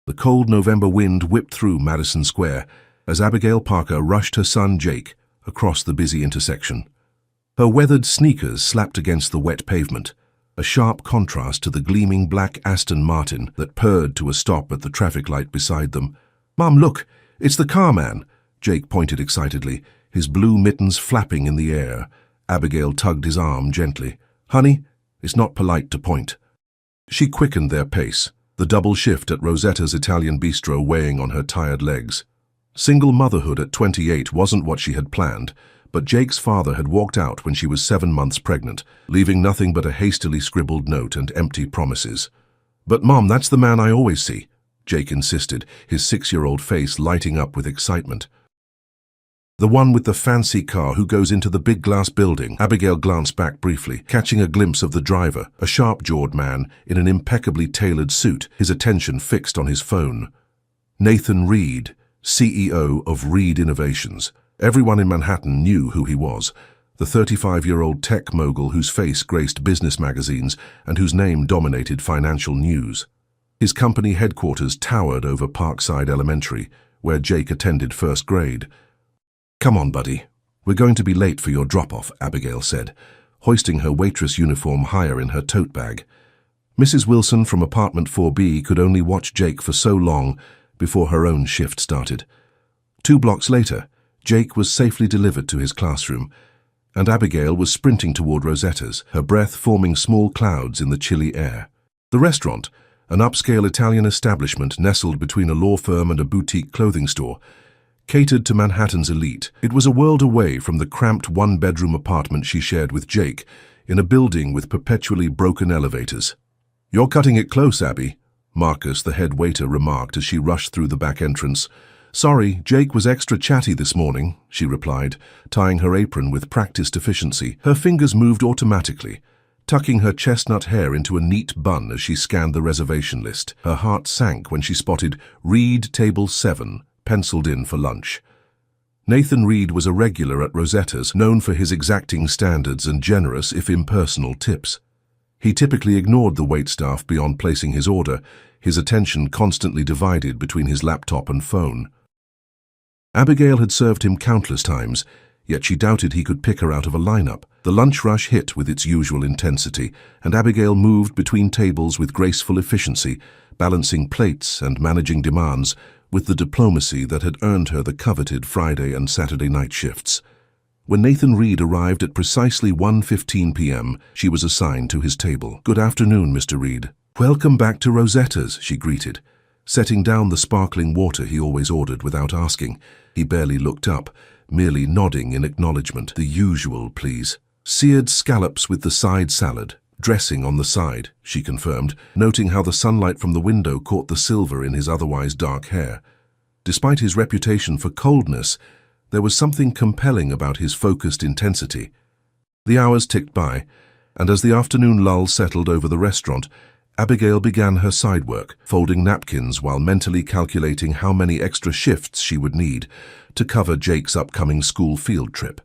The cold November wind whipped through Madison Square as Abigail Parker rushed her son Jake across the busy intersection. Her weathered sneakers slapped against the wet pavement, a sharp contrast to the gleaming black Aston Martin that purred to a stop at the traffic light beside them. "Mom, look! It's the car man!" Jake pointed excitedly, his blue mittens flapping in the air. Abigail tugged his arm gently. "Honey, it's not polite to point." She quickened their pace, the double shift at Rosetta's Italian bistro weighing on her tired legs. Single motherhood at 28 wasn't what she had planned, but Jake's father had walked out when she was 7 months pregnant, leaving nothing but a hastily scribbled note and empty promises. "But Mom, that's the man I always see," Jake insisted, his 6-year-old face lighting up with excitement. "The one with the fancy car who goes into the big glass building." Abigail glanced back briefly, catching a glimpse of the driver, a sharp-jawed man in an impeccably tailored suit, his attention fixed on his phone. Nathan Reed, CEO of Reed Innovations. Everyone in Manhattan knew who he was, the 35-year-old tech mogul whose face graced business magazines and whose name dominated financial news. His company headquarters towered over Parkside Elementary, where Jake attended first grade. "Come on, buddy. We're going to be late for your drop-off," Abigail said, hoisting her waitress uniform higher in her tote bag. Mrs. Wilson from apartment 4B could only watch Jake for so long before her own shift started. 2 blocks later, Jake was safely delivered to his classroom, and Abigail was sprinting toward Rosetta's, her breath forming small clouds in the chilly air. The restaurant, an upscale Italian establishment nestled between a law firm and a boutique clothing store, catered to Manhattan's elite. It was a world away from the cramped 1-bedroom apartment she shared with Jake, in a building with perpetually broken elevators. "You're cutting it close, Abby," Marcus, the head waiter, remarked as she rushed through the back entrance. "Sorry, Jake was extra chatty this morning," she replied, tying her apron with practiced efficiency. Her fingers moved automatically, tucking her chestnut hair into a neat bun as she scanned the reservation list. Her heart sank when she spotted Reed Table 7, penciled in for lunch. Nathan Reed was a regular at Rosetta's, known for his exacting standards and generous, if impersonal, tips. He typically ignored the waitstaff beyond placing his order, his attention constantly divided between his laptop and phone. Abigail had served him countless times, yet she doubted he could pick her out of a lineup. The lunch rush hit with its usual intensity, and Abigail moved between tables with graceful efficiency, balancing plates and managing demands with the diplomacy that had earned her the coveted Friday and Saturday night shifts. When Nathan Reed arrived at precisely 1:15 p.m., she was assigned to his table. "Good afternoon, Mr. Reed." "Welcome back to Rosetta's," she greeted, setting down the sparkling water he always ordered without asking. He barely looked up, merely nodding in acknowledgement. "The usual, please." "Seared scallops with the side salad. Dressing on the side," she confirmed, noting how the sunlight from the window caught the silver in his otherwise dark hair. Despite his reputation for coldness, there was something compelling about his focused intensity. The hours ticked by, and as the afternoon lull settled over the restaurant, Abigail began her side work, folding napkins while mentally calculating how many extra shifts she would need to cover Jake's upcoming school field trip.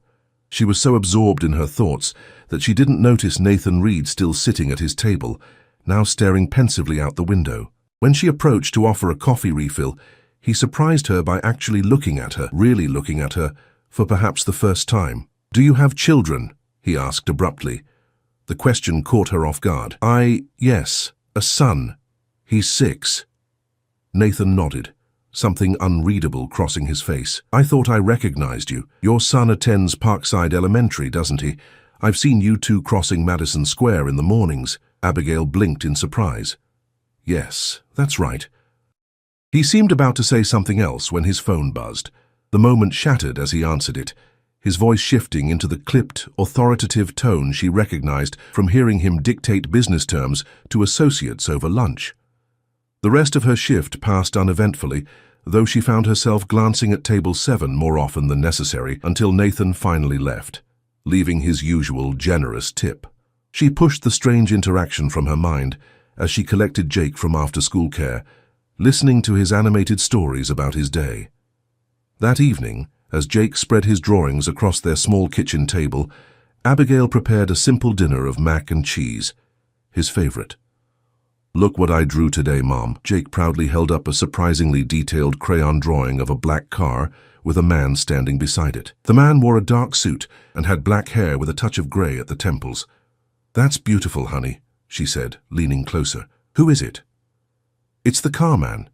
She was so absorbed in her thoughts that she didn't notice Nathan Reed still sitting at his table, now staring pensively out the window. When she approached to offer a coffee refill, he surprised her by actually looking at her, really looking at her, for perhaps the first time. "Do you have children?" he asked abruptly. The question caught her off guard. Yes, a son. He's 6. Nathan nodded, something unreadable crossing his face. "I thought I recognized you. Your son attends Parkside Elementary, doesn't he? I've seen you two crossing Madison Square in the mornings." Abigail blinked in surprise. "Yes, that's right." He seemed about to say something else when his phone buzzed. The moment shattered as he answered it, his voice shifting into the clipped, authoritative tone she recognized from hearing him dictate business terms to associates over lunch. The rest of her shift passed uneventfully, though she found herself glancing at table 7 more often than necessary until Nathan finally left, leaving his usual generous tip. She pushed the strange interaction from her mind as she collected Jake from after-school care, listening to his animated stories about his day. That evening, as Jake spread his drawings across their small kitchen table, Abigail prepared a simple dinner of mac and cheese, his favorite. Look what I drew today, Mom. Jake proudly held up a surprisingly detailed crayon drawing of a black car with a man standing beside it. The man wore a dark suit and had black hair with a touch of grey at the temples. "That's beautiful, honey," she said, leaning closer. "Who is it?" "It's the car man.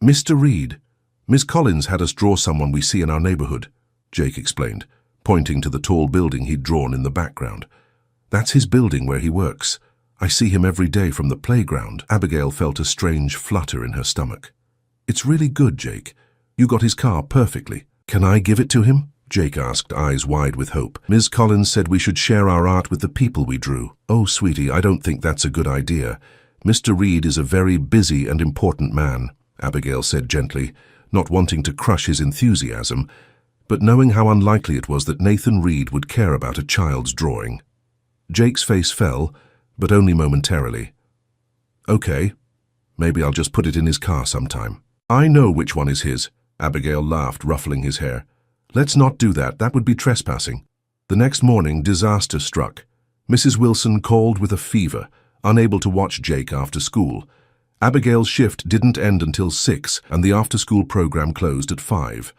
Mr. Reed. Miss Collins had us draw someone we see in our neighborhood," Jake explained, pointing to the tall building he'd drawn in the background. "That's his building where he works. I see him every day from the playground." Abigail felt a strange flutter in her stomach. "It's really good, Jake. You got his car perfectly. Can I give it to him?" Jake asked, eyes wide with hope. "Ms. Collins said we should share our art with the people we drew." "Oh, sweetie, I don't think that's a good idea. Mr. Reed is a very busy and important man," Abigail said gently, not wanting to crush his enthusiasm, but knowing how unlikely it was that Nathan Reed would care about a child's drawing. Jake's face fell, but only momentarily. "Okay, maybe I'll just put it in his car sometime." "I know which one is his," Abigail laughed, ruffling his hair. "Let's not do that. That would be trespassing." The next morning, disaster struck. Mrs. Wilson called with a fever, unable to watch Jake after school. Abigail's shift didn't end until 6, and the after-school program closed at 5.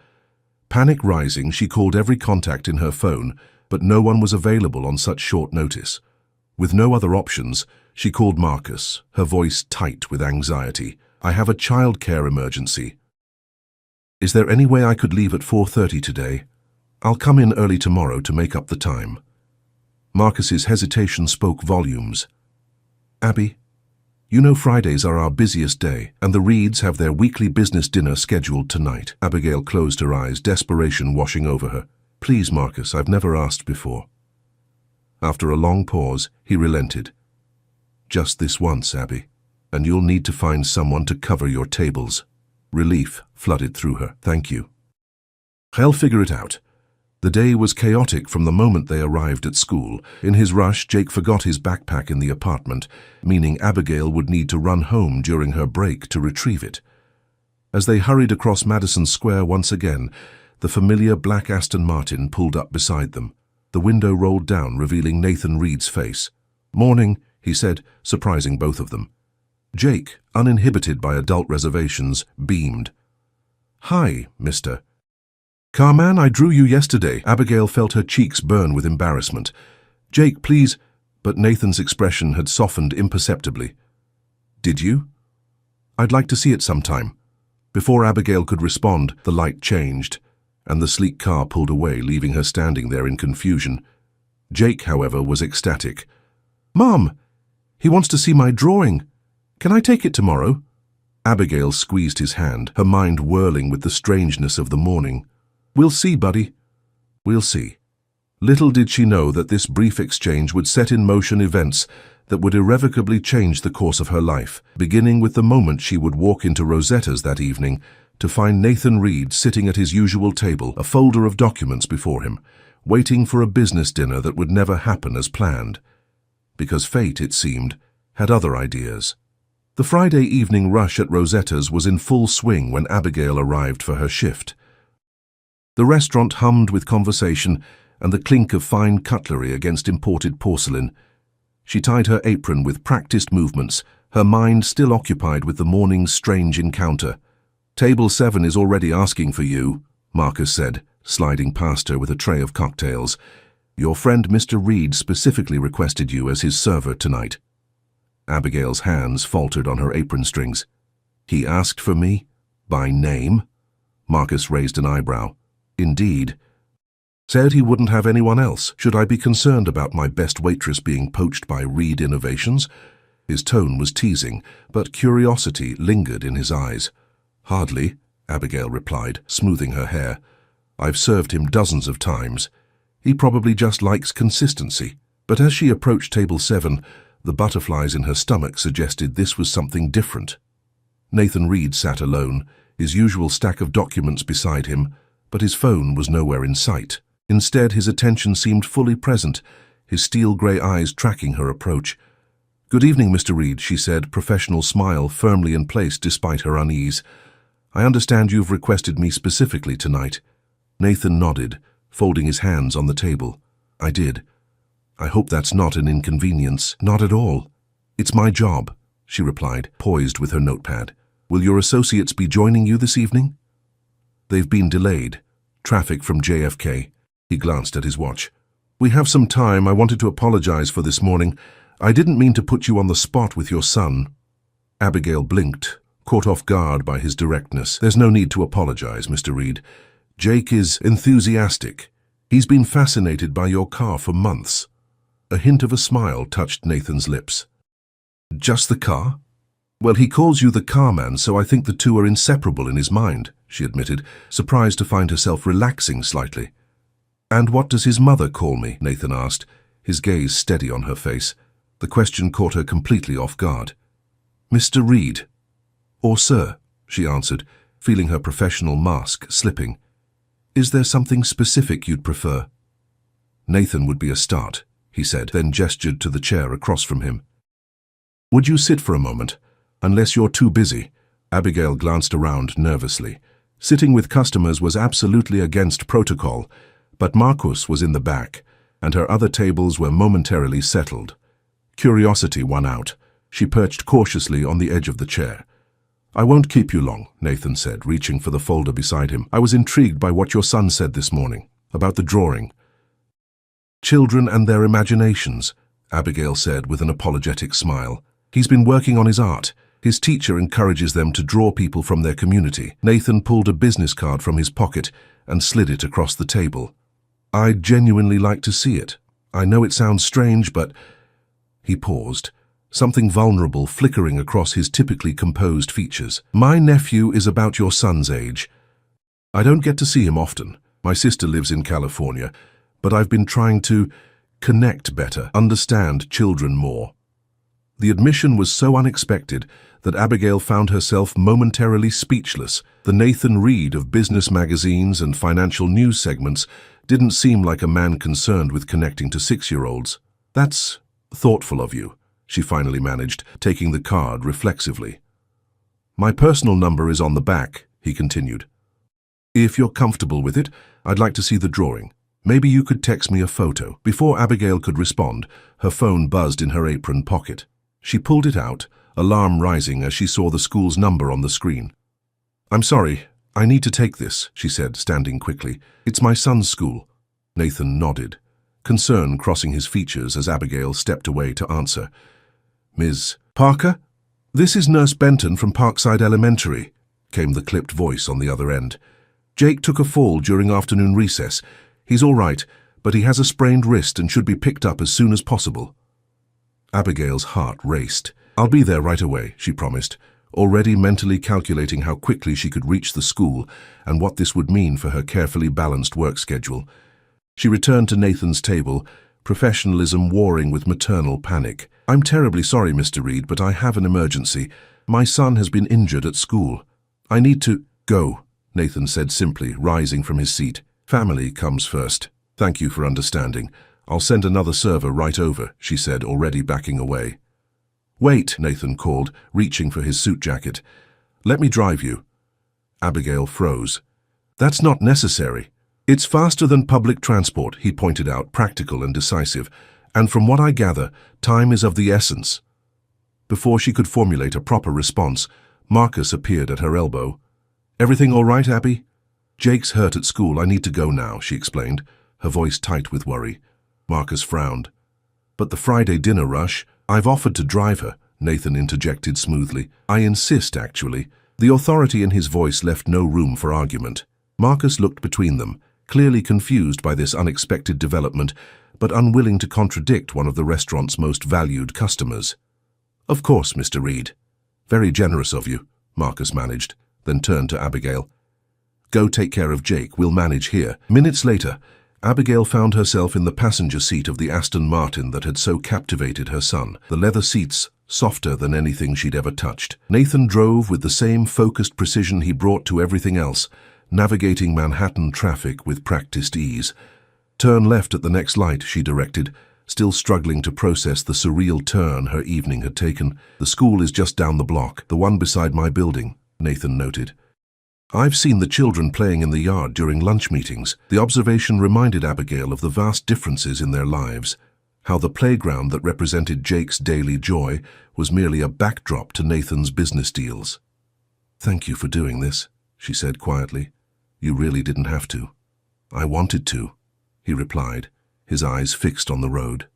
Panic rising, she called every contact in her phone, but no one was available on such short notice. With no other options, she called Marcus, her voice tight with anxiety. "I have a childcare emergency. Is there any way I could leave at 4:30 today? I'll come in early tomorrow to make up the time." Marcus's hesitation spoke volumes. "Abby, you know Fridays are our busiest day, and the Reeds have their weekly business dinner scheduled tonight." Abigail closed her eyes, desperation washing over her. "Please, Marcus, I've never asked before." After a long pause, he relented. "Just this once, Abby, and you'll need to find someone to cover your tables." Relief flooded through her. "Thank you. I'll figure it out." The day was chaotic from the moment they arrived at school. In his rush, Jake forgot his backpack in the apartment, meaning Abigail would need to run home during her break to retrieve it. As they hurried across Madison Square once again, the familiar black Aston Martin pulled up beside them. The window rolled down, revealing Nathan Reed's face. "Morning," he said, surprising both of them. Jake, uninhibited by adult reservations, beamed. "Hi, Mr. Carman, I drew you yesterday." Abigail felt her cheeks burn with embarrassment. "Jake, please." But Nathan's expression had softened imperceptibly. "Did you? I'd like to see it sometime." Before Abigail could respond, the light changed, and the sleek car pulled away, leaving her standing there in confusion. Jake, however, was ecstatic. "Mom, he wants to see my drawing. Can I take it tomorrow?" Abigail squeezed his hand, her mind whirling with the strangeness of the morning. "We'll see, buddy. We'll see." Little did she know that this brief exchange would set in motion events that would irrevocably change the course of her life, beginning with the moment she would walk into Rosetta's that evening to find Nathan Reed sitting at his usual table, a folder of documents before him, waiting for a business dinner that would never happen as planned. Because fate, it seemed, had other ideas. The Friday evening rush at Rosetta's was in full swing when Abigail arrived for her shift. The restaurant hummed with conversation and the clink of fine cutlery against imported porcelain. She tied her apron with practiced movements, her mind still occupied with the morning's strange encounter. "Table 7 is already asking for you," Marcus said, sliding past her with a tray of cocktails. "Your friend Mr. Reed specifically requested you as his server tonight." Abigail's hands faltered on her apron strings. "He asked for me? By name?" Marcus raised an eyebrow. "Indeed. Said he wouldn't have anyone else. Should I be concerned about my best waitress being poached by Reed Innovations?" His tone was teasing, but curiosity lingered in his eyes. "Hardly," Abigail replied, smoothing her hair. "I've served him dozens of times. He probably just likes consistency." But as she approached table 7, the butterflies in her stomach suggested this was something different. Nathan Reed sat alone, his usual stack of documents beside him, but his phone was nowhere in sight. Instead, his attention seemed fully present, his steel-grey eyes tracking her approach. "Good evening, Mr. Reed," she said, professional smile firmly in place despite her unease. "I understand you've requested me specifically tonight." Nathan nodded, folding his hands on the table. "I did. I hope that's not an inconvenience." "Not at all. It's my job." she replied, poised with her notepad. Will your associates be joining you this evening? They've been delayed. Traffic from JFK. He glanced at his watch. We have some time. I wanted to apologize for this morning. I didn't mean to put you on the spot with your son. Abigail blinked, caught off guard by his directness. There's no need to apologize, Mr. Reed. Jake is enthusiastic. He's been fascinated by your car for months. A hint of a smile touched Nathan's lips. Just the car? Well, he calls you the car man, so I think the two are inseparable in his mind, she admitted, surprised to find herself relaxing slightly. And what does his mother call me? Nathan asked, his gaze steady on her face. The question caught her completely off guard. Mr. Reed. Or sir, she answered, feeling her professional mask slipping. Is there something specific you'd prefer? Nathan would be a start, he said, then gestured to the chair across from him. Would you sit for a moment? Unless you're too busy. Abigail glanced around nervously. Sitting with customers was absolutely against protocol, but Marcus was in the back, and her other tables were momentarily settled. Curiosity won out. She perched cautiously on the edge of the chair. I won't keep you long, Nathan said, reaching for the folder beside him. I was intrigued by what your son said this morning, about the drawing. Children and their imaginations, Abigail said with an apologetic smile. He's been working on his art. His teacher encourages them to draw people from their community. Nathan pulled a business card from his pocket and slid it across the table. I'd genuinely like to see it. I know it sounds strange, but... He paused, something vulnerable flickering across his typically composed features. My nephew is about your son's age. I don't get to see him often. My sister lives in California, but I've been trying to connect better, understand children more. The admission was so unexpected that Abigail found herself momentarily speechless. The Nathan Reed of business magazines and financial news segments didn't seem like a man concerned with connecting to 6-year-olds. That's thoughtful of you, she finally managed, taking the card reflexively. My personal number is on the back, he continued. If you're comfortable with it, I'd like to see the drawing. Maybe you could text me a photo. Before Abigail could respond, her phone buzzed in her apron pocket. She pulled it out, alarm rising as she saw the school's number on the screen. I'm sorry, I need to take this, she said, standing quickly. It's my son's school. Nathan nodded, concern crossing his features as Abigail stepped away to answer. Ms. Parker? This is Nurse Benton from Parkside Elementary, came the clipped voice on the other end. Jake took a fall during afternoon recess. He's all right, but he has a sprained wrist and should be picked up as soon as possible. Abigail's heart raced. I'll be there right away, she promised, already mentally calculating how quickly she could reach the school and what this would mean for her carefully balanced work schedule. She returned to Nathan's table, professionalism warring with maternal panic. I'm terribly sorry, Mr. Reed, but I have an emergency. My son has been injured at school. I need to go, Nathan said simply, rising from his seat. Family comes first. Thank you for understanding. I'll send another server right over, she said, already backing away. Wait, Nathan called, reaching for his suit jacket. Let me drive you. Abigail froze. That's not necessary. It's faster than public transport, he pointed out, practical and decisive. And from what I gather, time is of the essence. Before she could formulate a proper response, Marcus appeared at her elbow. Everything all right, Abby? Jake's hurt at school. I need to go now, she explained, her voice tight with worry. Marcus frowned. But the Friday dinner rush, I've offered to drive her, Nathan interjected smoothly. I insist, actually. The authority in his voice left no room for argument. Marcus looked between them, clearly confused by this unexpected development, but unwilling to contradict one of the restaurant's most valued customers. Of course, Mr. Reed. Very generous of you, Marcus managed, then turned to Abigail. Go take care of Jake, we'll manage here. Minutes later, Abigail found herself in the passenger seat of the Aston Martin that had so captivated her son, the leather seats softer than anything she'd ever touched. Nathan drove with the same focused precision he brought to everything else, navigating Manhattan traffic with practiced ease. Turn left at the next light, she directed, still struggling to process the surreal turn her evening had taken. The school is just down the block, the one beside my building, Nathan noted. I've seen the children playing in the yard during lunch meetings. The observation reminded Abigail of the vast differences in their lives. how the playground that represented Jake's daily joy was merely a backdrop to Nathan's business deals. "Thank you for doing this," she said quietly. "You really didn't have to." "I wanted to," he replied, his eyes fixed on the road.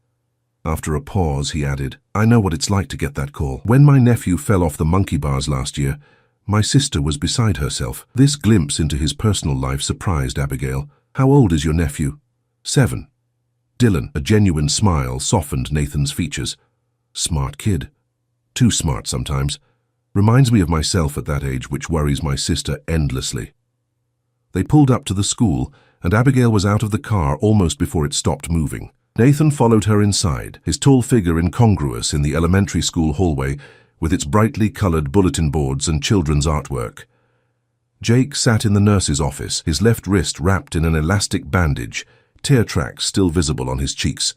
After a pause, he added, "I know what it's like to get that call. When my nephew fell off the monkey bars last year, my sister was beside herself." This glimpse into his personal life surprised Abigail. "How old is your nephew?" 7. Dylan, a genuine smile, softened Nathan's features. "Smart kid. Too smart sometimes. Reminds me of myself at that age, which worries my sister endlessly." They pulled up to the school, and Abigail was out of the car almost before it stopped moving. Nathan followed her inside, his tall figure incongruous in the elementary school hallway with its brightly colored bulletin boards and children's artwork. Jake sat in the nurse's office, his left wrist wrapped in an elastic bandage, tear tracks still visible on his cheeks.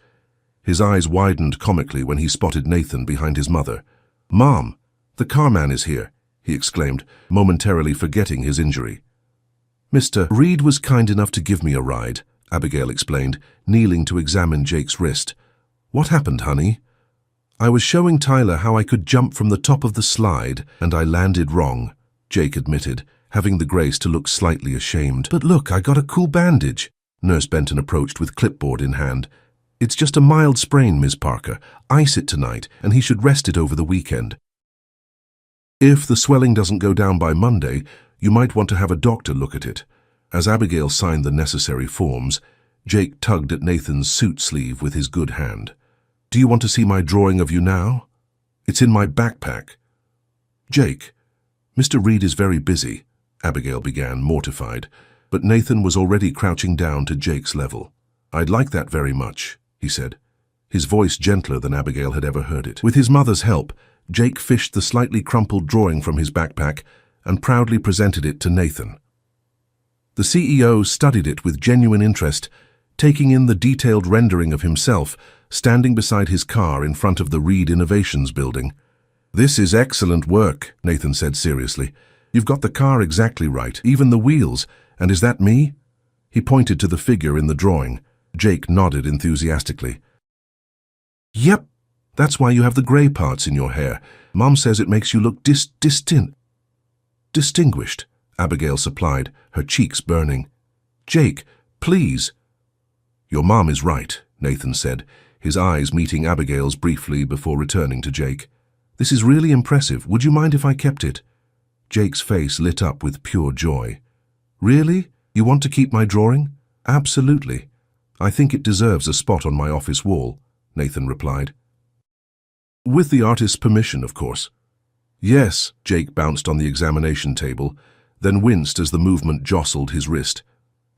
His eyes widened comically when he spotted Nathan behind his mother. "Mom, the carman is here," he exclaimed, momentarily forgetting his injury. "Mr. Reed was kind enough to give me a ride," Abigail explained, kneeling to examine Jake's wrist. "What happened, honey?" "I was showing Tyler how I could jump from the top of the slide, and I landed wrong," Jake admitted, having the grace to look slightly ashamed. "But look, I got a cool bandage." Nurse Benton approached with clipboard in hand. "It's just a mild sprain, Ms. Parker. Ice it tonight, and he should rest it over the weekend. If the swelling doesn't go down by Monday, you might want to have a doctor look at it." As Abigail signed the necessary forms, Jake tugged at Nathan's suit sleeve with his good hand. "Do you want to see my drawing of you now? It's in my backpack." "Jake, Mr. Reed is very busy," Abigail began, mortified, but Nathan was already crouching down to Jake's level. "I'd like that very much," he said, his voice gentler than Abigail had ever heard it. With his mother's help, Jake fished the slightly crumpled drawing from his backpack and proudly presented it to Nathan. The CEO studied it with genuine interest, taking in the detailed rendering of himself standing beside his car in front of the Reed Innovations building. "This is excellent work," Nathan said seriously. "You've got the car exactly right, even the wheels. And is that me?" He pointed to the figure in the drawing. Jake nodded enthusiastically. "Yep, that's why you have the gray parts in your hair. Mom says it makes you look distinguished," Abigail supplied, her cheeks burning. "Jake, please." "Your mom is right," Nathan said, his eyes meeting Abigail's briefly before returning to Jake. "This is really impressive. Would you mind if I kept it?" Jake's face lit up with pure joy. "Really? You want to keep my drawing?" "Absolutely. I think it deserves a spot on my office wall," Nathan replied. "With the artist's permission, of course." "Yes," Jake bounced on the examination table, then winced as the movement jostled his wrist.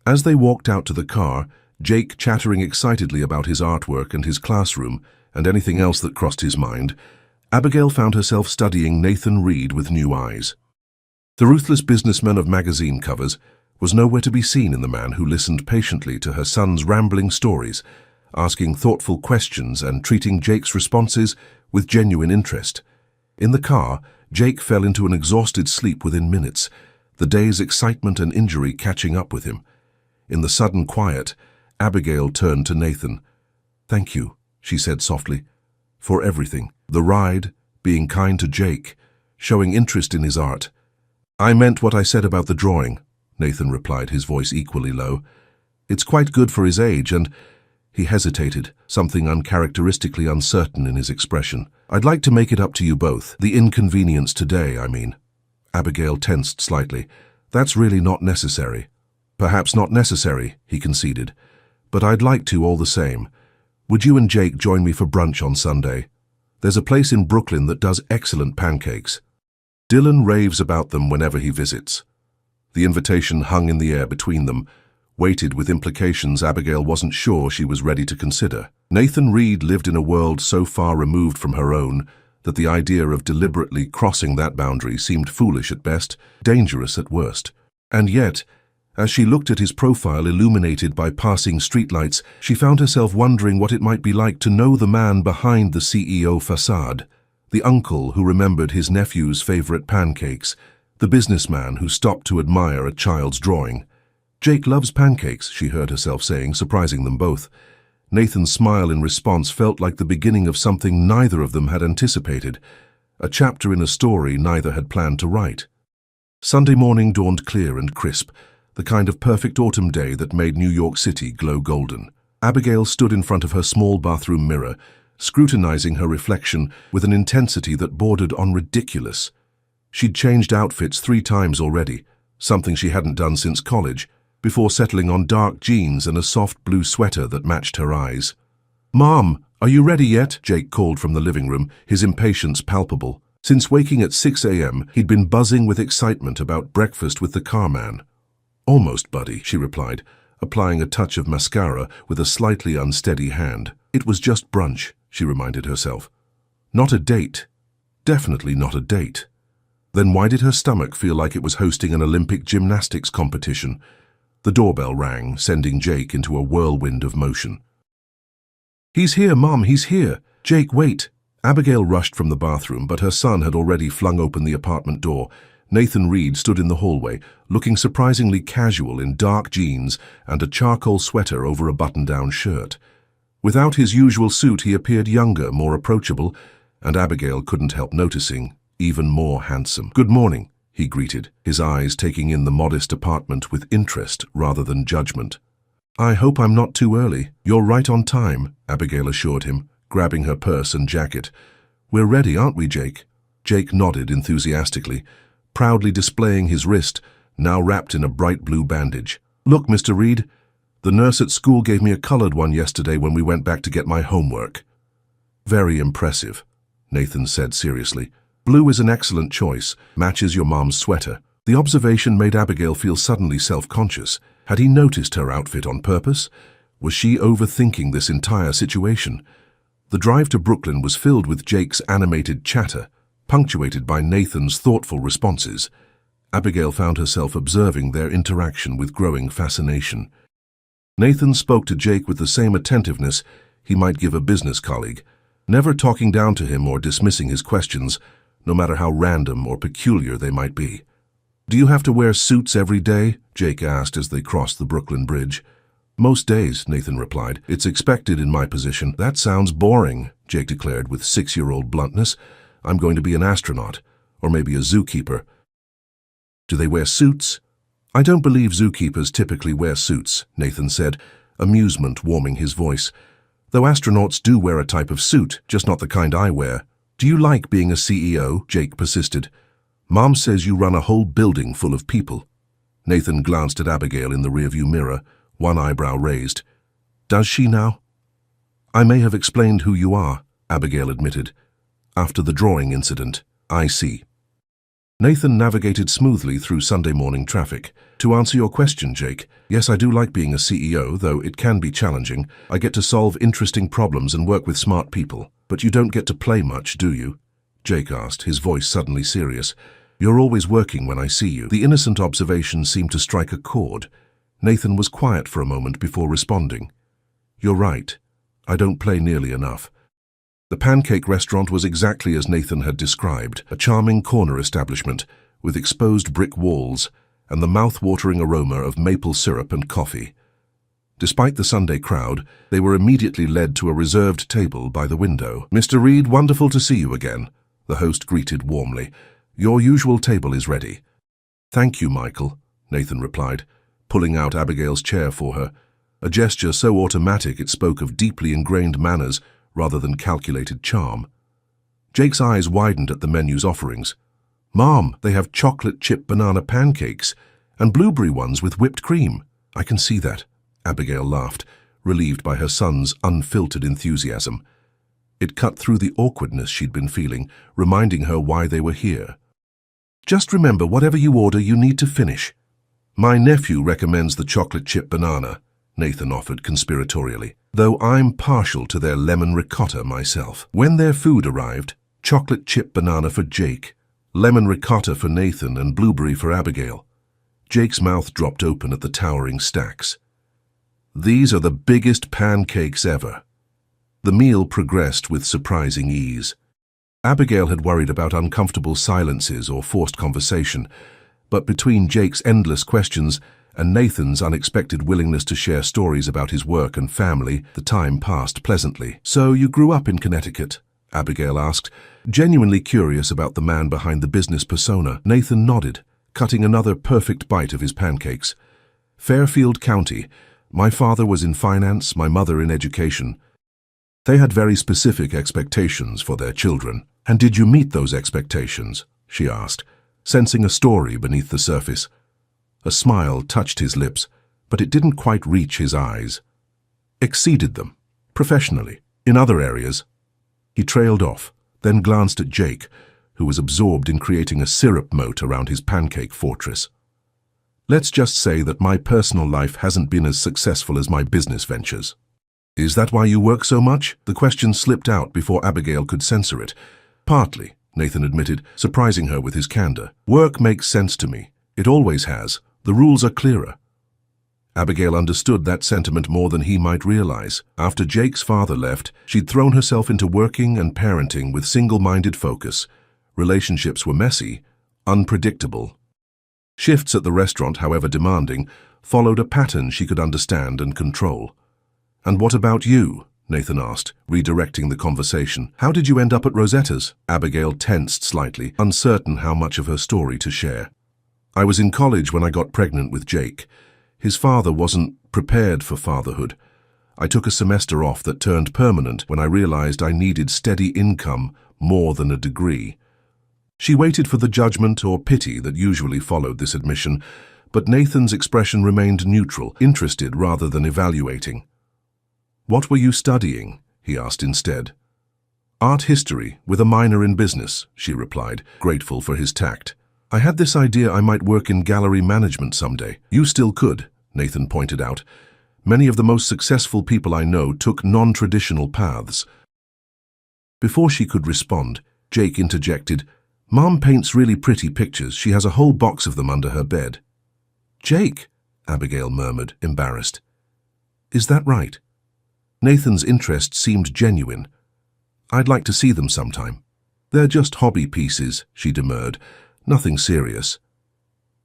As they walked out to the car, Jake chattering excitedly about his artwork and his classroom and anything else that crossed his mind, Abigail found herself studying Nathan Reed with new eyes. The ruthless businessman of magazine covers was nowhere to be seen in the man who listened patiently to her son's rambling stories, asking thoughtful questions and treating Jake's responses with genuine interest. In the car, Jake fell into an exhausted sleep within minutes, the day's excitement and injury catching up with him. In the sudden quiet, Abigail turned to Nathan. "Thank you," she said softly, "for everything. The ride, being kind to Jake, showing interest in his art." "I meant what I said about the drawing," Nathan replied, his voice equally low. "It's quite good for his age, and—" He hesitated, something uncharacteristically uncertain in his expression. "I'd like to make it up to you both. The inconvenience today, I mean." Abigail tensed slightly. "That's really not necessary." "Perhaps not necessary," he conceded. "But I'd like to all the same. Would you and Jake join me for brunch on Sunday? There's a place in Brooklyn that does excellent pancakes. Dylan raves about them whenever he visits." The invitation hung in the air between them, weighted with implications Abigail wasn't sure she was ready to consider. Nathan Reed lived in a world so far removed from her own that the idea of deliberately crossing that boundary seemed foolish at best, dangerous at worst. And yet, as she looked at his profile illuminated by passing streetlights, she found herself wondering what it might be like to know the man behind the CEO facade, the uncle who remembered his nephew's favorite pancakes, the businessman who stopped to admire a child's drawing. "Jake loves pancakes," she heard herself saying, surprising them both. Nathan's smile in response felt like the beginning of something neither of them had anticipated, a chapter in a story neither had planned to write. Sunday morning dawned clear and crisp, the kind of perfect autumn day that made New York City glow golden. Abigail stood in front of her small bathroom mirror, scrutinizing her reflection with an intensity that bordered on ridiculous. She'd changed outfits 3 times already, something she hadn't done since college, before settling on dark jeans and a soft blue sweater that matched her eyes. "Mom, are you ready yet?" Jake called from the living room, his impatience palpable. Since waking at 6 a.m., he'd been buzzing with excitement about breakfast with the carman. "Almost, buddy," she replied, applying a touch of mascara with a slightly unsteady hand. It was just brunch, she reminded herself. Not a date. Definitely not a date. Then why did her stomach feel like it was hosting an Olympic gymnastics competition? The doorbell rang, sending Jake into a whirlwind of motion. "He's here, Mom, he's here. Jake, wait." Abigail rushed from the bathroom, but her son had already flung open the apartment door. Nathan Reed stood in the hallway, looking surprisingly casual in dark jeans and a charcoal sweater over a button-down shirt. Without his usual suit, he appeared younger, more approachable, and Abigail couldn't help noticing, even more handsome. "Good morning," he greeted, his eyes taking in the modest apartment with interest rather than judgment. "I hope I'm not too early." "You're right on time," Abigail assured him, grabbing her purse and jacket. "We're ready, aren't we, Jake?" Jake nodded enthusiastically, proudly displaying his wrist, now wrapped in a bright blue bandage. "Look, Mr. Reed, the nurse at school gave me a colored one yesterday when we went back to get my homework." "Very impressive," Nathan said seriously. "Blue is an excellent choice, matches your mom's sweater." The observation made Abigail feel suddenly self-conscious. Had he noticed her outfit on purpose? Was she overthinking this entire situation? The drive to Brooklyn was filled with Jake's animated chatter, punctuated by Nathan's thoughtful responses. Abigail found herself observing their interaction with growing fascination. Nathan spoke to Jake with the same attentiveness he might give a business colleague, never talking down to him or dismissing his questions, no matter how random or peculiar they might be. "Do you have to wear suits every day?" Jake asked as they crossed the Brooklyn Bridge. "Most days," Nathan replied. "It's expected in my position." "That sounds boring," Jake declared with 6-year-old bluntness. "I'm going to be an astronaut, or maybe a zookeeper." "Do they wear suits?" "I don't believe zookeepers typically wear suits," Nathan said, amusement warming his voice. "Though astronauts do wear a type of suit, just not the kind I wear." "Do you like being a CEO?" Jake persisted. "Mom says you run a whole building full of people." Nathan glanced at Abigail in the rearview mirror, one eyebrow raised. "Does she now?" "I may have explained who you are," Abigail admitted. "After the drawing incident." "I see." Nathan navigated smoothly through Sunday morning traffic. "To answer your question, Jake, yes, I do like being a CEO, though it can be challenging. I get to solve interesting problems and work with smart people. But you don't get to play much, do you?" Jake asked, his voice suddenly serious. "You're always working when I see you." The innocent observation seemed to strike a chord. Nathan was quiet for a moment before responding. "You're right. I don't play nearly enough." The pancake restaurant was exactly as Nathan had described, a charming corner establishment with exposed brick walls and the mouth-watering aroma of maple syrup and coffee. Despite the Sunday crowd, they were immediately led to a reserved table by the window. "Mr. Reed, wonderful to see you again," the host greeted warmly. "Your usual table is ready." "Thank you, Michael," Nathan replied, pulling out Abigail's chair for her, a gesture so automatic it spoke of deeply ingrained manners rather than calculated charm. Jake's eyes widened at the menu's offerings. "Mom, they have chocolate chip banana pancakes and blueberry ones with whipped cream." "I can see that," Abigail laughed, relieved by her son's unfiltered enthusiasm. It cut through the awkwardness she'd been feeling, reminding her why they were here. "Just remember, whatever you order, you need to finish." "My nephew recommends the chocolate chip banana," Nathan offered conspiratorially, "though I'm partial to their lemon ricotta myself." When their food arrived, chocolate chip banana for Jake, lemon ricotta for Nathan, and blueberry for Abigail, Jake's mouth dropped open at the towering stacks. "These are the biggest pancakes ever." The meal progressed with surprising ease. Abigail had worried about uncomfortable silences or forced conversation, but between Jake's endless questions and Nathan's unexpected willingness to share stories about his work and family, the time passed pleasantly. "So you grew up in Connecticut?" Abigail asked, genuinely curious about the man behind the business persona. Nathan nodded, cutting another perfect bite of his pancakes. "Fairfield County. My father was in finance, my mother in education. They had very specific expectations for their children." "And did you meet those expectations?" she asked, sensing a story beneath the surface. A smile touched his lips, but it didn't quite reach his eyes. "Exceeded them. Professionally. In other areas." He trailed off, then glanced at Jake, who was absorbed in creating a syrup moat around his pancake fortress. "Let's just say that my personal life hasn't been as successful as my business ventures." "Is that why you work so much?" The question slipped out before Abigail could censor it. "Partly," Nathan admitted, surprising her with his candor. "Work makes sense to me. It always has. The rules are clearer." Abigail understood that sentiment more than he might realize. After Jake's father left, she'd thrown herself into working and parenting with single-minded focus. Relationships were messy, unpredictable. Shifts at the restaurant, however demanding, followed a pattern she could understand and control. "And what about you?" Nathan asked, redirecting the conversation. "How did you end up at Rosetta's?" Abigail tensed slightly, uncertain how much of her story to share. "I was in college when I got pregnant with Jake. His father wasn't prepared for fatherhood. I took a semester off that turned permanent when I realized I needed steady income more than a degree." She waited for the judgment or pity that usually followed this admission, but Nathan's expression remained neutral, interested rather than evaluating. "What were you studying?" he asked instead. "Art history, with a minor in business," she replied, grateful for his tact. "I had this idea I might work in gallery management someday." "You still could," Nathan pointed out. "Many of the most successful people I know took non-traditional paths." Before she could respond, Jake interjected, "Mom paints really pretty pictures. She has a whole box of them under her bed." "Jake," Abigail murmured, embarrassed. "Is that right?" Nathan's interest seemed genuine. "I'd like to see them sometime." "They're just hobby pieces," she demurred. "Nothing serious."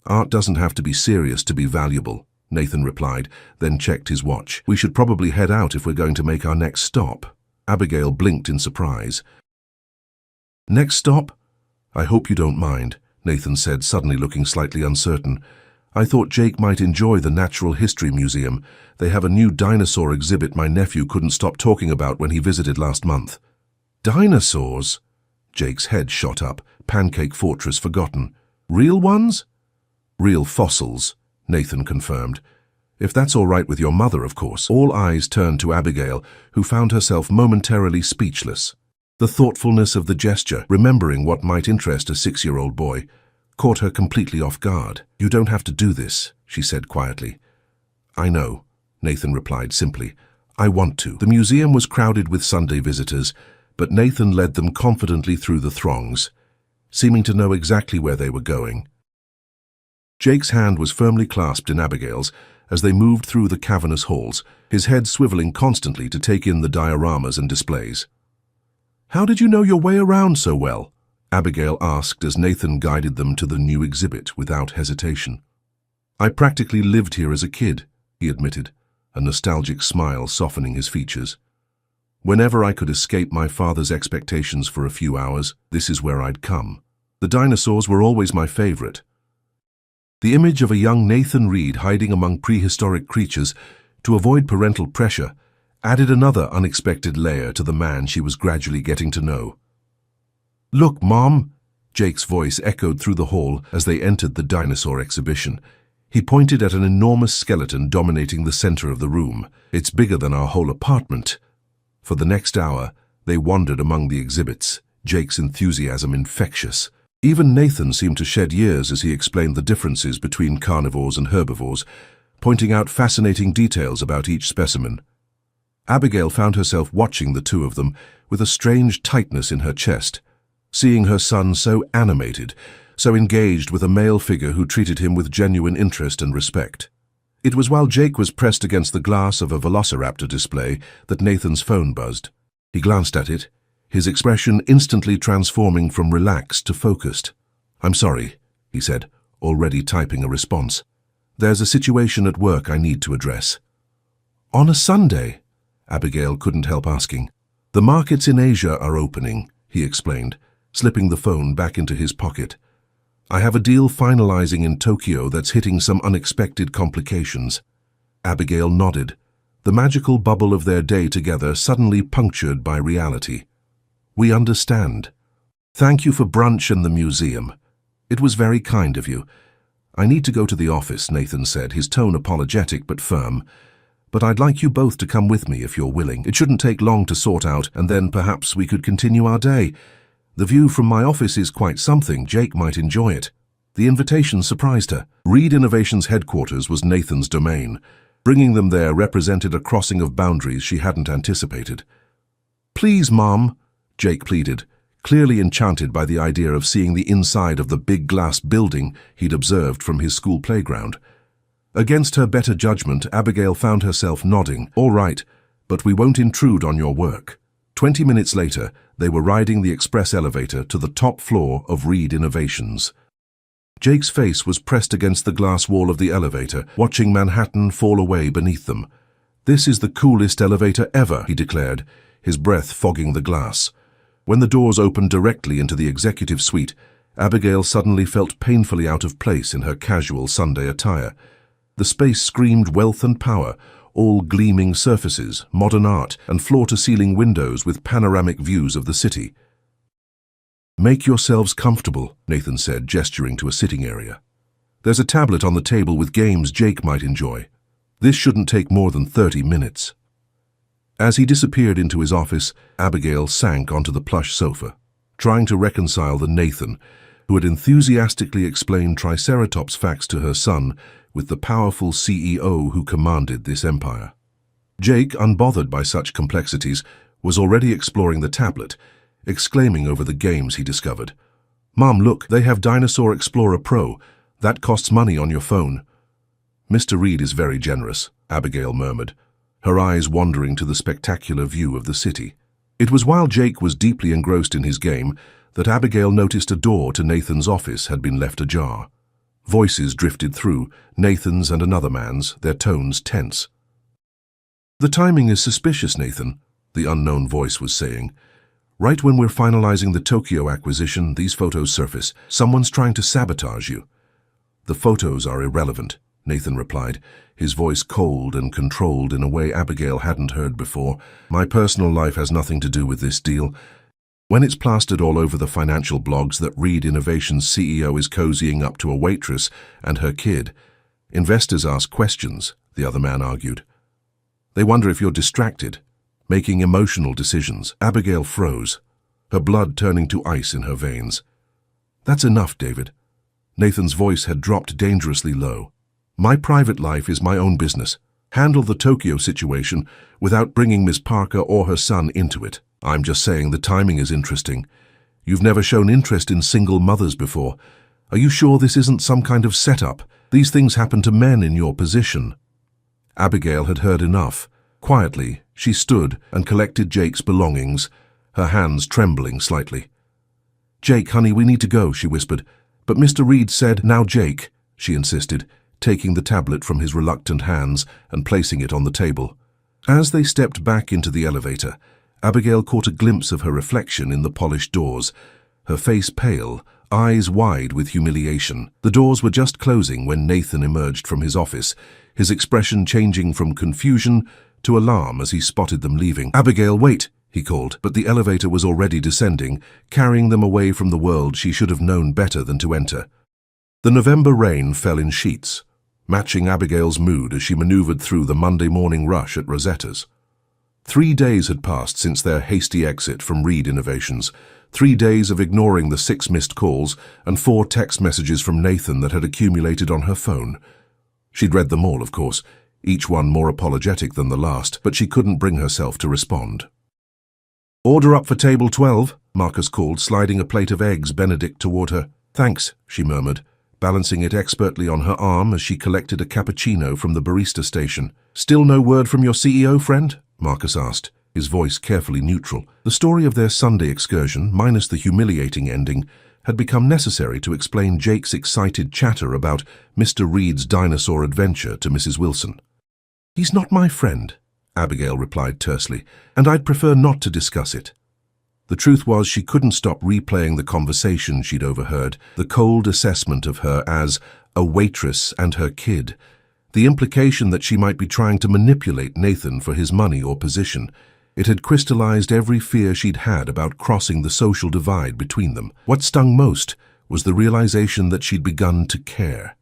"Art doesn't have to be serious to be valuable," Nathan replied, then checked his watch. "We should probably head out if we're going to make our next stop." Abigail blinked in surprise. "Next stop? I hope you don't mind," Nathan said, suddenly looking slightly uncertain. "I thought Jake might enjoy the Natural History Museum. They have a new dinosaur exhibit my nephew couldn't stop talking about when he visited last month." "Dinosaurs?" Jake's head shot up, pancake fortress forgotten. "Real ones?" "Real fossils," Nathan confirmed. "If that's all right with your mother, of course." All eyes turned to Abigail, who found herself momentarily speechless. The thoughtfulness of the gesture, remembering what might interest a 6-year-old boy, caught her completely off guard. "You don't have to do this," she said quietly. "I know," Nathan replied simply. "I want to." The museum was crowded with Sunday visitors, but Nathan led them confidently through the throngs, seeming to know exactly where they were going. Jake's hand was firmly clasped in Abigail's as they moved through the cavernous halls, his head swiveling constantly to take in the dioramas and displays. "How did you know your way around so well?" Abigail asked as Nathan guided them to the new exhibit without hesitation. "I practically lived here as a kid," he admitted, a nostalgic smile softening his features. "Whenever I could escape my father's expectations for a few hours, this is where I'd come. The dinosaurs were always my favorite." The image of a young Nathan Reed hiding among prehistoric creatures to avoid parental pressure added another unexpected layer to the man she was gradually getting to know. "Look, Mom!" Jake's voice echoed through the hall as they entered the dinosaur exhibition. He pointed at an enormous skeleton dominating the center of the room. "It's bigger than our whole apartment." For the next hour, they wandered among the exhibits, Jake's enthusiasm infectious. Even Nathan seemed to shed years as he explained the differences between carnivores and herbivores, pointing out fascinating details about each specimen. Abigail found herself watching the two of them with a strange tightness in her chest, seeing her son so animated, so engaged with a male figure who treated him with genuine interest and respect. It was while Jake was pressed against the glass of a velociraptor display that Nathan's phone buzzed. He glanced at it, his expression instantly transforming from relaxed to focused. "I'm sorry," he said, already typing a response. There's a situation at work I need to address." "On a Sunday?" Abigail couldn't help asking. "The markets in Asia are opening," he explained, slipping the phone back into his pocket. "I have a deal finalizing in Tokyo that's hitting some unexpected complications." Abigail nodded, the magical bubble of their day together suddenly punctured by reality. "We understand. Thank you for brunch and the museum. It was very kind of you." "I need to go to the office," Nathan said, his tone apologetic but firm. "But I'd like you both to come with me if you're willing. It shouldn't take long to sort out, and then perhaps we could continue our day. The view from my office is quite something. Jake might enjoy it." The invitation surprised her. Reed Innovations' headquarters was Nathan's domain. Bringing them there represented a crossing of boundaries she hadn't anticipated. "Please, Mom," Jake pleaded, clearly enchanted by the idea of seeing the inside of the big glass building he'd observed from his school playground. Against her better judgment, Abigail found herself nodding. "All right, but we won't intrude on your work." 20 minutes later, they were riding the express elevator to the top floor of Reed Innovations. Jake's face was pressed against the glass wall of the elevator, watching Manhattan fall away beneath them. "This is the coolest elevator ever," he declared, his breath fogging the glass. When the doors opened directly into the executive suite, Abigail suddenly felt painfully out of place in her casual Sunday attire. The space screamed wealth and power, all gleaming surfaces, modern art, and floor-to-ceiling windows with panoramic views of the city. "Make yourselves comfortable," Nathan said, gesturing to a sitting area. "There's a tablet on the table with games Jake might enjoy. This shouldn't take more than 30 minutes. As he disappeared into his office, Abigail sank onto the plush sofa, trying to reconcile the Nathan, who had enthusiastically explained Triceratops facts to her son, with the powerful CEO who commanded this empire. Jake, unbothered by such complexities, was already exploring the tablet, exclaiming over the games he discovered. "Mom, look, they have Dinosaur Explorer Pro. That costs money on your phone." "Mr. Reed is very generous," Abigail murmured, her eyes wandering to the spectacular view of the city. It was while Jake was deeply engrossed in his game that Abigail noticed a door to Nathan's office had been left ajar. Voices drifted through, Nathan's and another man's, their tones tense. "The timing is suspicious, Nathan," the unknown voice was saying. "Right when we're finalizing the Tokyo acquisition, these photos surface. Someone's trying to sabotage you." "The photos are irrelevant," Nathan replied, his voice cold and controlled in a way Abigail hadn't heard before. "My personal life has nothing to do with this deal. When it's plastered all over the financial blogs that Reed Innovations' CEO is cozying up to a waitress and her kid, investors ask questions," the other man argued. "They wonder if you're distracted, making emotional decisions." Abigail froze, her blood turning to ice in her veins. "That's enough, David." Nathan's voice had dropped dangerously low. "My private life is my own business. Handle the Tokyo situation without bringing Miss Parker or her son into it. I'm just saying the timing is interesting. You've never shown interest in single mothers before. Are you sure this isn't some kind of setup? These things happen to men in your position." Abigail had heard enough. Quietly, she stood and collected Jake's belongings, her hands trembling slightly. "Jake, honey, we need to go," she whispered. "But Mr. Reed said—" "Now, Jake," she insisted, taking the tablet from his reluctant hands and placing it on the table. As they stepped back into the elevator, Abigail caught a glimpse of her reflection in the polished doors, her face pale, eyes wide with humiliation. The doors were just closing when Nathan emerged from his office, his expression changing from confusion to alarm as he spotted them leaving. "Abigail, wait!" he called, but the elevator was already descending, carrying them away from the world she should have known better than to enter. The November rain fell in sheets, matching Abigail's mood as she maneuvered through the Monday morning rush at Rosetta's. 3 days had passed since their hasty exit from Reed Innovations, 3 days of ignoring the 6 missed calls and 4 text messages from Nathan that had accumulated on her phone. She'd read them all, of course, each one more apologetic than the last, but she couldn't bring herself to respond. "Order up for table 12, Marcus called, sliding a plate of eggs Benedict toward her. "Thanks," she murmured, balancing it expertly on her arm as she collected a cappuccino from the barista station. "Still no word from your CEO, friend?" Marcus asked, his voice carefully neutral. The story of their Sunday excursion, minus the humiliating ending, had become necessary to explain Jake's excited chatter about Mr. Reed's dinosaur adventure to Mrs. Wilson. "He's not my friend," Abigail replied tersely, "and I'd prefer not to discuss it." The truth was she couldn't stop replaying the conversation she'd overheard, the cold assessment of her as a waitress and her kid, the implication that she might be trying to manipulate Nathan for his money or position. It had crystallized every fear she'd had about crossing the social divide between them. What stung most was the realization that she'd begun to care.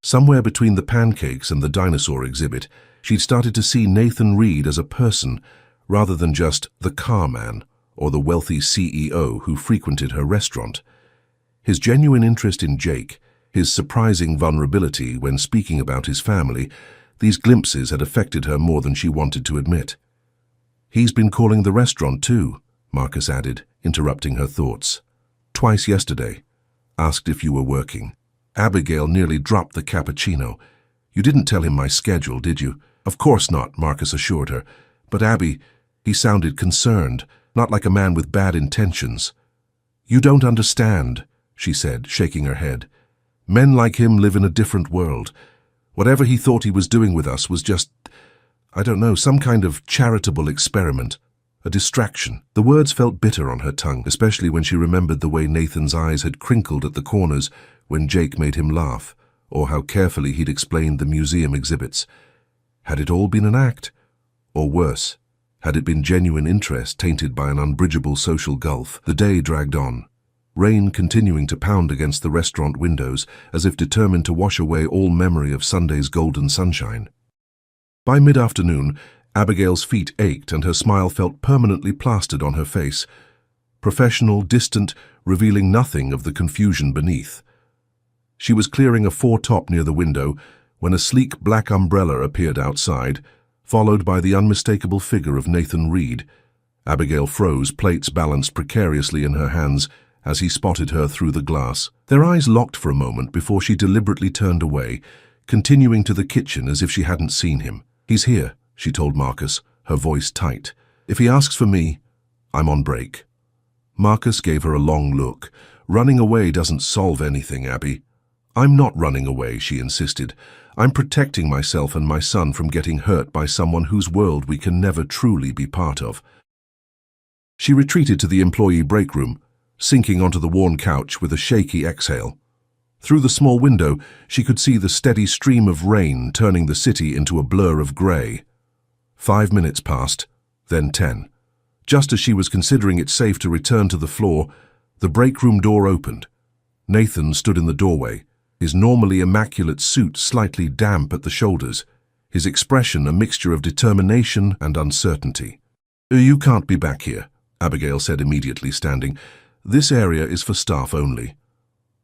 Somewhere between the pancakes and the dinosaur exhibit, she'd started to see Nathan Reed as a person rather than just the car man or the wealthy CEO who frequented her restaurant. His genuine interest in Jake, his surprising vulnerability when speaking about his family, these glimpses had affected her more than she wanted to admit. "He's been calling the restaurant too," Marcus added, interrupting her thoughts. "Twice yesterday. Asked if you were working." Abigail nearly dropped the cappuccino. "You didn't tell him my schedule, did you?" "Of course not," Marcus assured her. "But Abby," he sounded concerned, not like a man with bad intentions. "You don't understand," she said, shaking her head. "Men like him live in a different world. Whatever he thought he was doing with us was just, I don't know, some kind of charitable experiment, a distraction." The words felt bitter on her tongue, especially when she remembered the way Nathan's eyes had crinkled at the corners when Jake made him laugh, or how carefully he'd explained the museum exhibits. Had it all been an act? Or worse, had it been genuine interest tainted by an unbridgeable social gulf? The day dragged on, rain continuing to pound against the restaurant windows as if determined to wash away all memory of Sunday's golden sunshine. By mid-afternoon, Abigail's feet ached and her smile felt permanently plastered on her face, professional, distant, revealing nothing of the confusion beneath. She was clearing a foretop near the window when a sleek black umbrella appeared outside, followed by the unmistakable figure of Nathan Reed. Abigail froze, plates balanced precariously in her hands as he spotted her through the glass. Their eyes locked for a moment before she deliberately turned away, continuing to the kitchen as if she hadn't seen him. "He's here," she told Marcus, her voice tight. "If he asks for me, I'm on break." Marcus gave her a long look. "Running away doesn't solve anything, Abby." "I'm not running away," she insisted. "I'm protecting myself and my son from getting hurt by someone whose world we can never truly be part of." She retreated to the employee break room, sinking onto the worn couch with a shaky exhale. Through the small window, she could see the steady stream of rain turning the city into a blur of grey. 5 minutes passed, then 10. Just as she was considering it safe to return to the floor, the break room door opened. Nathan stood in the doorway, his normally immaculate suit slightly damp at the shoulders, his expression a mixture of determination and uncertainty. "You can't be back here," Abigail said immediately, standing. "This area is for staff only."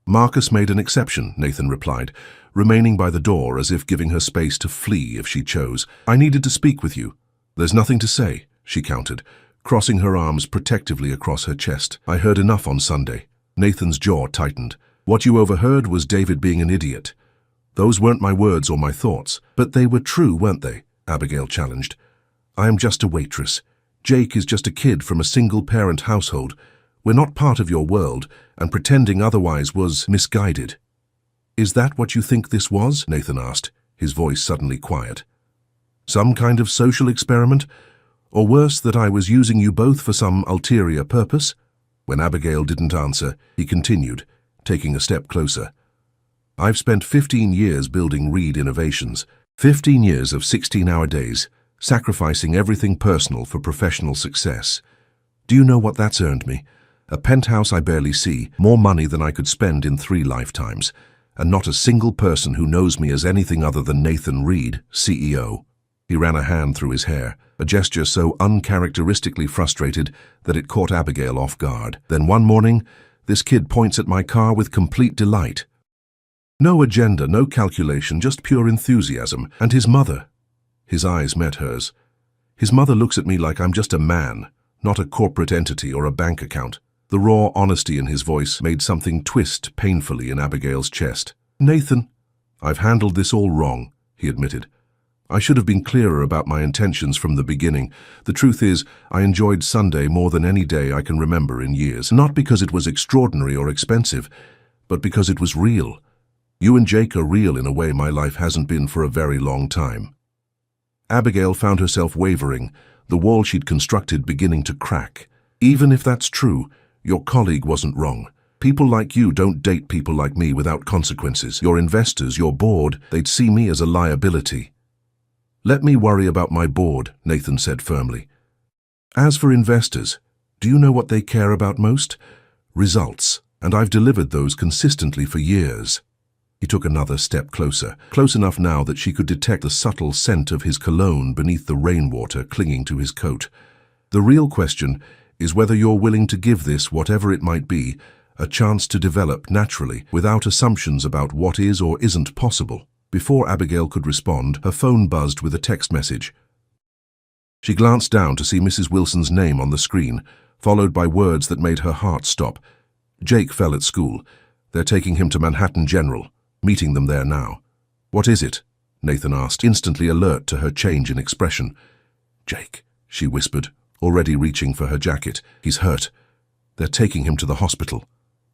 "Marcus made an exception," Nathan replied, remaining by the door as if giving her space to flee if she chose. "I needed to speak with you." "There's nothing to say," she countered, crossing her arms protectively across her chest. "I heard enough on Sunday." Nathan's jaw tightened. "What you overheard was David being an idiot. Those weren't my words or my thoughts." "But they were true, weren't they?" Abigail challenged. "I am just a waitress. Jake is just a kid from a single-parent household. We're not part of your world, and pretending otherwise was misguided." "Is that what you think this was?" Nathan asked, his voice suddenly quiet. "Some kind of social experiment? Or worse, that I was using you both for some ulterior purpose?" When Abigail didn't answer, he continued, taking a step closer. "I've spent 15 years building Reed Innovations, 15 years of 16-hour days, sacrificing everything personal for professional success. Do you know what that's earned me? A penthouse I barely see, more money than I could spend in 3 lifetimes, and not a single person who knows me as anything other than Nathan Reed, CEO. He ran a hand through his hair, a gesture so uncharacteristically frustrated that it caught Abigail off guard. Then one morning, this kid points at my car with complete delight. No agenda, no calculation, just pure enthusiasm. And his mother. His eyes met hers. His mother looks at me like I'm just a man, not a corporate entity or a bank account. The raw honesty in his voice made something twist painfully in Abigail's chest. Nathan, I've handled this all wrong, he admitted. I should have been clearer about my intentions from the beginning. The truth is, I enjoyed Sunday more than any day I can remember in years. Not because it was extraordinary or expensive, but because it was real. You and Jake are real in a way my life hasn't been for a very long time. Abigail found herself wavering, the wall she'd constructed beginning to crack. Even if that's true, your colleague wasn't wrong. People like you don't date people like me without consequences. Your investors, your board, they'd see me as a liability. Let me worry about my board, Nathan said firmly. As for investors, do you know what they care about most? Results, and I've delivered those consistently for years. He took another step closer, close enough now that she could detect the subtle scent of his cologne beneath the rainwater clinging to his coat. The real question is whether you're willing to give this, whatever it might be, a chance to develop naturally, without assumptions about what is or isn't possible. Before Abigail could respond, her phone buzzed with a text message. She glanced down to see Mrs. Wilson's name on the screen, followed by words that made her heart stop. Jake fell at school. They're taking him to Manhattan General. Meeting them there now. What is it? Nathan asked, instantly alert to her change in expression. Jake, she whispered, already reaching for her jacket. He's hurt. They're taking him to the hospital.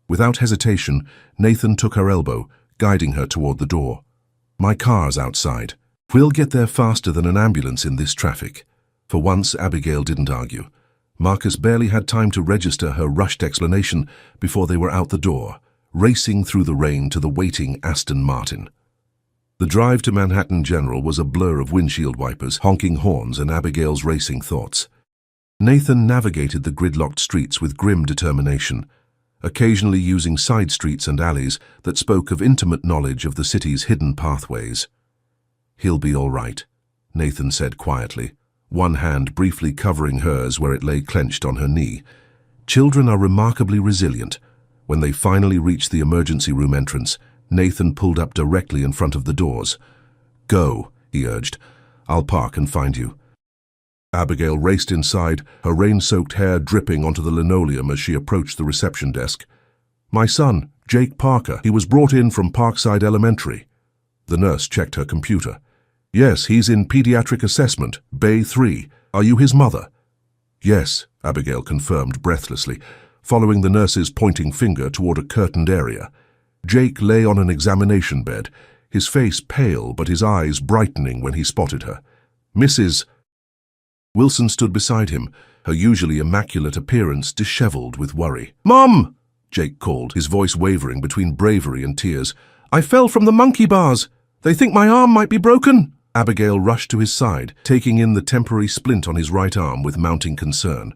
Without hesitation, Nathan took her elbow, guiding her toward the door. My car's outside. We'll get there faster than an ambulance in this traffic. For once, Abigail didn't argue. Marcus barely had time to register her rushed explanation before they were out the door, racing through the rain to the waiting Aston Martin. The drive to Manhattan General was a blur of windshield wipers, honking horns, and Abigail's racing thoughts. Nathan navigated the gridlocked streets with grim determination, occasionally using side streets and alleys that spoke of intimate knowledge of the city's hidden pathways. He'll be all right, Nathan said quietly, one hand briefly covering hers where it lay clenched on her knee. Children are remarkably resilient. When they finally reached the emergency room entrance, Nathan pulled up directly in front of the doors. Go, he urged. I'll park and find you. Abigail raced inside, her rain-soaked hair dripping onto the linoleum as she approached the reception desk. My son, Jake Parker. He was brought in from Parkside Elementary. The nurse checked her computer. Yes, he's in pediatric assessment, Bay 3. Are you his mother? Yes, Abigail confirmed breathlessly, following the nurse's pointing finger toward a curtained area. Jake lay on an examination bed, his face pale but his eyes brightening when he spotted her. Mrs. Wilson stood beside him, her usually immaculate appearance disheveled with worry. Mom! Jake called, his voice wavering between bravery and tears. I fell from the monkey bars. They think my arm might be broken. Abigail rushed to his side, taking in the temporary splint on his right arm with mounting concern.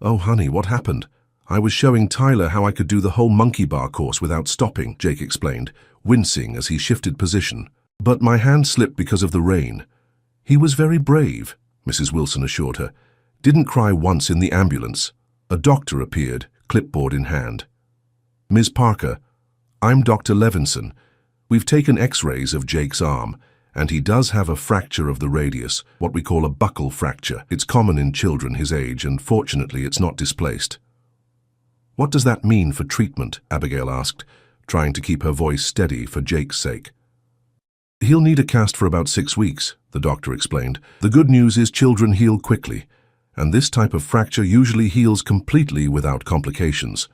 Oh, honey, what happened? I was showing Tyler how I could do the whole monkey bar course without stopping, Jake explained, wincing as he shifted position. But my hand slipped because of the rain. He was very brave, Mrs. Wilson assured her. Didn't cry once in the ambulance. A doctor appeared, clipboard in hand. Ms. Parker, I'm Dr. Levinson. We've taken x-rays of Jake's arm, and he does have a fracture of the radius, what we call a buckle fracture. It's common in children his age, and fortunately it's not displaced. What does that mean for treatment? Abigail asked, trying to keep her voice steady for Jake's sake. He'll need a cast for about 6 weeks, the doctor explained. The good news is children heal quickly, and this type of fracture usually heals completely without complications.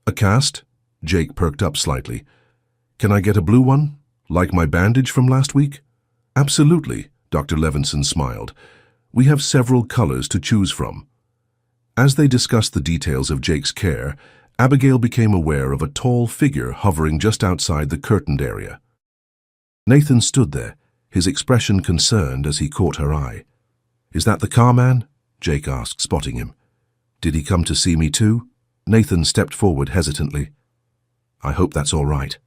A cast? Jake perked up slightly. Can I get a blue one? Like my bandage from last week? Absolutely, Dr. Levinson smiled. We have several colors to choose from. As they discussed the details of Jake's care, Abigail became aware of a tall figure hovering just outside the curtained area. Nathan stood there, his expression concerned as he caught her eye. Is that the car man? Jake asked, spotting him. Did he come to see me too? Nathan stepped forward hesitantly. I hope that's all right.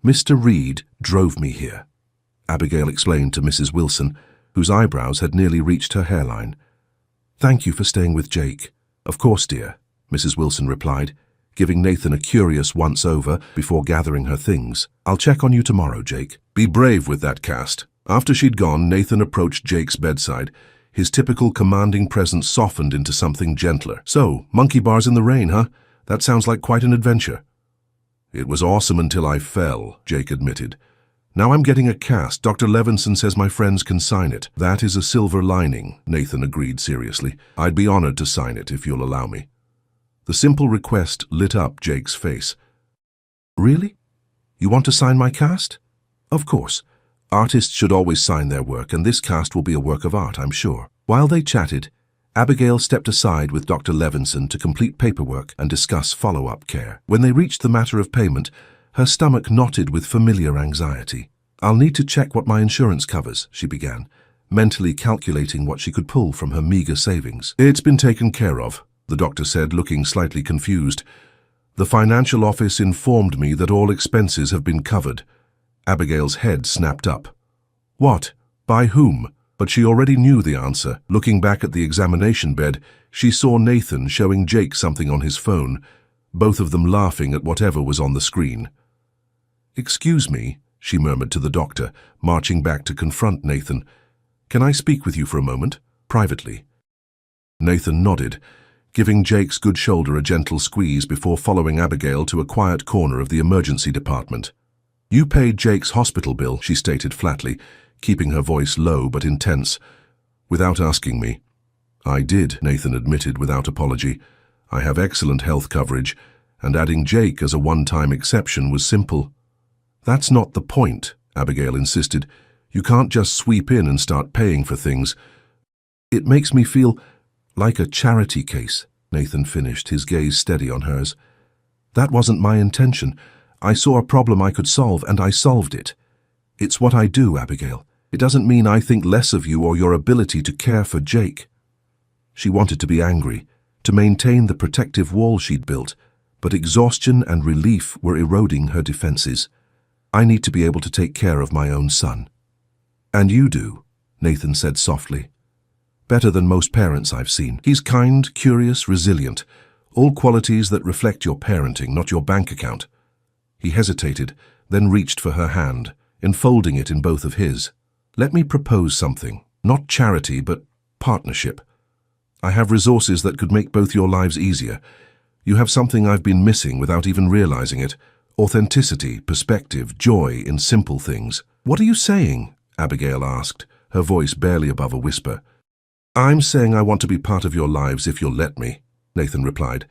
Mr. Reed drove me here, Abigail explained to Mrs. Wilson, whose eyebrows had nearly reached her hairline. Thank you for staying with Jake. Of course, dear, Mrs. Wilson replied, giving Nathan a curious once-over before gathering her things. I'll check on you tomorrow, Jake. Be brave with that cast. After she'd gone, Nathan approached Jake's bedside. His typical commanding presence softened into something gentler. So, monkey bars in the rain, huh? That sounds like quite an adventure. It was awesome until I fell, Jake admitted. Now I'm getting a cast. Dr. Levinson says my friends can sign it. That is a silver lining, Nathan agreed seriously. I'd be honored to sign it if you'll allow me. The simple request lit up Jake's face. Really? You want to sign my cast? Of course. Artists should always sign their work, and this cast will be a work of art, I'm sure. While they chatted, Abigail stepped aside with Dr. Levinson to complete paperwork and discuss follow-up care. When they reached the matter of payment, her stomach knotted with familiar anxiety. I'll need to check what my insurance covers, she began, mentally calculating what she could pull from her meager savings. It's been taken care of, the doctor said, looking slightly confused. The financial office informed me that all expenses have been covered. Abigail's head snapped up. What? By whom? But she already knew the answer. Looking back at the examination bed, she saw Nathan showing Jake something on his phone, both of them laughing at whatever was on the screen. Excuse me, she murmured to the doctor, marching back to confront Nathan. Can I speak with you for a moment? Privately. Nathan nodded, giving Jake's good shoulder a gentle squeeze before following Abigail to a quiet corner of the emergency department. You paid Jake's hospital bill, she stated flatly, keeping her voice low but intense. Without asking me. I did, Nathan admitted without apology. I have excellent health coverage, and adding Jake as a one-time exception was simple. That's not the point, Abigail insisted. You can't just sweep in and start paying for things. It makes me feel like a charity case, Nathan finished, his gaze steady on hers. That wasn't my intention. I saw a problem I could solve, and I solved it. It's what I do, Abigail. It doesn't mean I think less of you or your ability to care for Jake. She wanted to be angry, to maintain the protective wall she'd built, but exhaustion and relief were eroding her defenses. I need to be able to take care of my own son. And you do, Nathan said softly. Better than most parents I've seen. He's kind, curious, resilient, all qualities that reflect your parenting, not your bank account. He hesitated, then reached for her hand, enfolding it in both of his. Let me propose something, not charity, but partnership. I have resources that could make both your lives easier. You have something I've been missing without even realizing it. Authenticity, perspective, joy in simple things. What are you saying? Abigail asked, her voice barely above a whisper. I'm saying I want to be part of your lives if you'll let me, Nathan replied.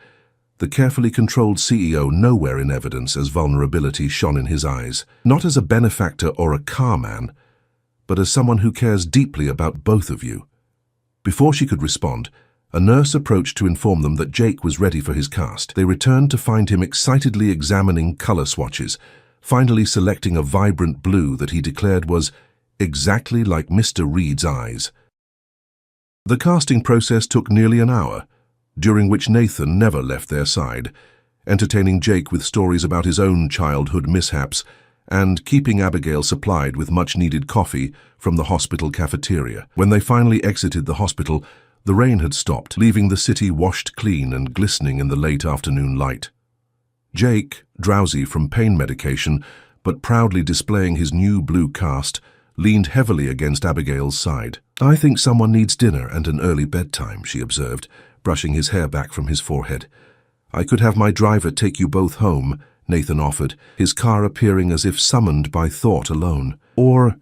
The carefully controlled CEO nowhere in evidence as vulnerability shone in his eyes, not as a benefactor or a car man, but as someone who cares deeply about both of you. Before she could respond, a nurse approached to inform them that Jake was ready for his cast. They returned to find him excitedly examining color swatches, finally selecting a vibrant blue that he declared was exactly like Mr. Reed's eyes. The casting process took nearly an hour, during which Nathan never left their side, entertaining Jake with stories about his own childhood mishaps and keeping Abigail supplied with much-needed coffee from the hospital cafeteria. When they finally exited the hospital, the rain had stopped, leaving the city washed clean and glistening in the late afternoon light. Jake, drowsy from pain medication, but proudly displaying his new blue cast, leaned heavily against Abigail's side. I think someone needs dinner and an early bedtime, she observed, brushing his hair back from his forehead. I could have my driver take you both home, Nathan offered, his car appearing as if summoned by thought alone. Or?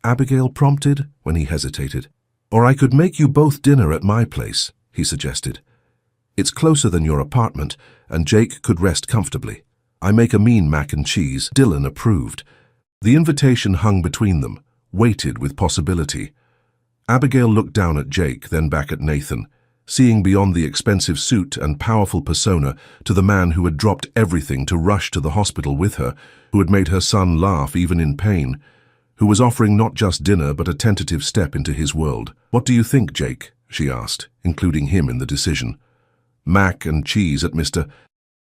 Abigail prompted when he hesitated. Or I could make you both dinner at my place, he suggested. It's closer than your apartment, and Jake could rest comfortably. I make a mean mac and cheese. Dylan approved. The invitation hung between them, weighted with possibility. Abigail looked down at Jake, then back at Nathan, seeing beyond the expensive suit and powerful persona to the man who had dropped everything to rush to the hospital with her, who had made her son laugh even in pain, who was offering not just dinner but a tentative step into his world. What do you think, Jake? She asked, including him in the decision. Mac and cheese at Mr.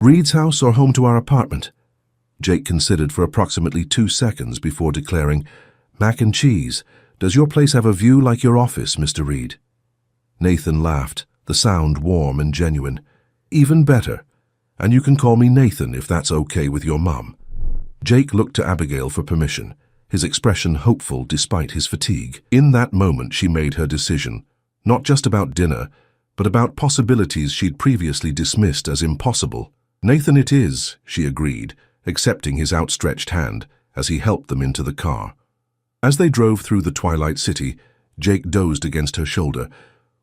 Reed's house or home to our apartment? Jake considered for approximately 2 seconds before declaring, Mac and cheese. Does your place have a view like your office, Mr. Reed? Nathan laughed, the sound warm and genuine. Even better. And you can call me Nathan if that's okay with your mum. Jake looked to Abigail for permission, his expression hopeful despite his fatigue. In that moment she made her decision, not just about dinner, but about possibilities she'd previously dismissed as impossible. Nathan it is, she agreed, accepting his outstretched hand, as he helped them into the car. As they drove through the twilight city, Jake dozed against her shoulder,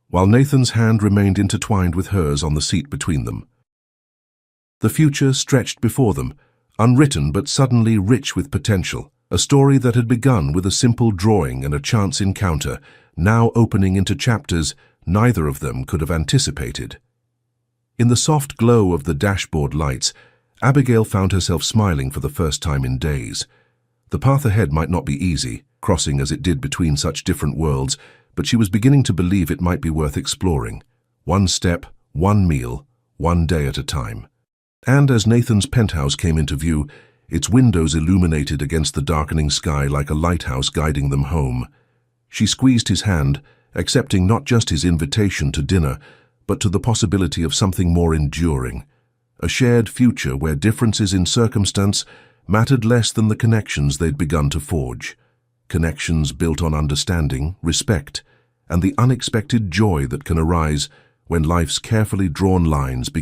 while Nathan's hand remained intertwined with hers on the seat between them. The future stretched before them, unwritten but suddenly rich with potential, a story that had begun with a simple drawing and a chance encounter, now opening into chapters neither of them could have anticipated. In the soft glow of the dashboard lights, Abigail found herself smiling for the first time in days. The path ahead might not be easy, crossing as it did between such different worlds, but she was beginning to believe it might be worth exploring. One step, one meal, one day at a time. And as Nathan's penthouse came into view, its windows illuminated against the darkening sky like a lighthouse guiding them home, she squeezed his hand, accepting not just his invitation to dinner, but to the possibility of something more enduring, a shared future where differences in circumstance mattered less than the connections they'd begun to forge. Connections built on understanding, respect, and the unexpected joy that can arise when life's carefully drawn lines begin